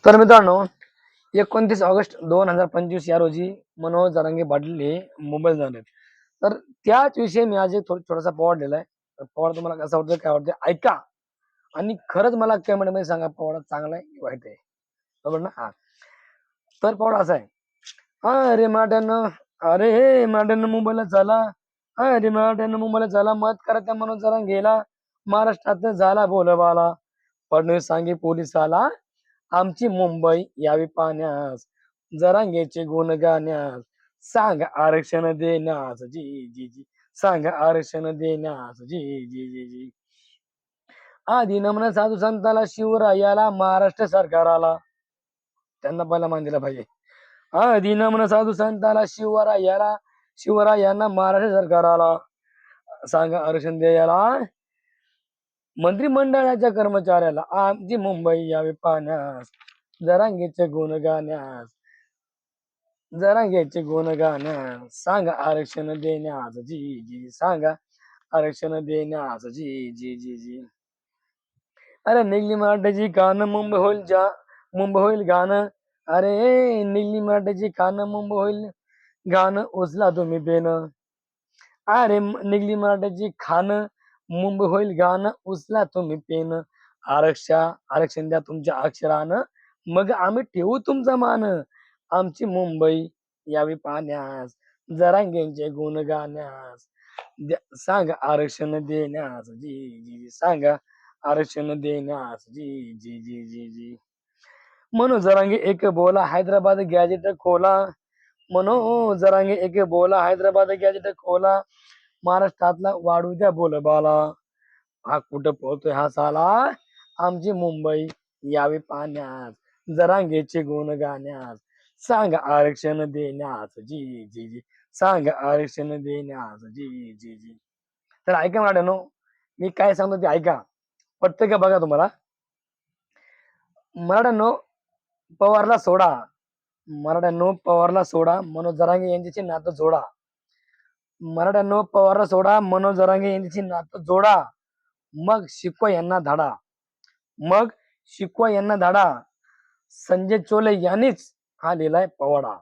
तर मित्रांनो, 29 ऑगस्ट 2025 या रोजी मनोज जरांगे पाटील हे मुंबईला जाणार आहेत. तर त्याच विषयी मी आज एक थोडासा पॉड लिहिलाय. तर पॉड तुम्हाला कसा वाटतोय, काय वाटतंय ऐका आणि खरंच मला कमेंटमध्ये सांगा पॉड चांगला आहे की वाईट आहे. बरोबर ना? हां. तर पॉड असा आहे. अरे माट्यानं, अरे हे माट्यानं मुंबईला चला. अरे माट्यानं मुंबईला चला. मत करा त्या मनोज जरांगेला. महाराष्ट्रात झाला बोलबाला. फडणवीस सांगे पोलिसाला. आमची मुंबई यावी पाहण्यास. जरांगेचे गुण गाण्यास. सांग आरक्षण देण्यास. जी जी जी. सांग आरक्षण देण्यास. जी जी जी जी. आधी नमन साधू संताला, शिवरायाला, महाराष्ट्र सरकाराला. त्यांना पहिला मान दिला पाहिजे. आधी नमन साधू संताला, शिवरायांना, महाराष्ट्र सरकाराला. सांगा आरक्षण द्यायला. मंत्रिमंडळाच्या कर्मचाऱ्याला. आमची मुंबई यावी पाहण्यास. जरांगेचे गुण गाण्यास. जरांगेचे गुण गाण्यास. सांगा आरक्षण देण्यास. जी जी. सांगा आरक्षण देण्यास. जी जी जी जी. अरे निघली मराठीची कान, मुंबई होईल गाणं. अरे निघली मराठीची कान, मुंबई होईल गाणं. उचला तुम्ही पेन. अरे निघली मराठीची खान, मुंबई होईल गाणं. उचला तुम्ही पेन. आरक्षण द्या तुमच्या अक्षरानं. मग आम्ही ठेवू तुमचा मान. आमची मुंबई यावी पाहण्यास. जरांगेंचे गुण गाण्यास. सांगा आरक्षण देण्यास. जी जी जी. सांगा आरक्षण देण्यास. जी जी जी जी जी. मनोज जरांगे एक बोला, हैदराबाद गॅजेट खोला. मनोज जरांगे एक बोला, हैदराबाद गॅजेट खोला. महाराष्ट्रातला वाढू द्या बोलबाला. हा कुठं पोहतोय हा साला. आमची मुंबई यावी पाहण्यास. जरांगेचे गुण गाण्यास. सांगा आरक्षण देण्यास. जी जी जी. सांगा आरक्षण देण्यास. जी जी जी. तर ऐका मॅडम, मी काय सांगतो ते ऐका. पटतंय का बघा तुम्हाला. मराठ्यांनो, पवारला सोडा. मराठ्यांनो, पवारला सोडा. मनोज जरांगे यांच्याशी नातं जोडा. मराठ्यांनो, पवारला सोडा. मनोज जरांगे यांच्याशी नातं जोडा. मग शिकवा यांना धाडा. मग शिकवा यांना धाडा. संजय चोले यांनीच हा लिहिलाय पवाडा.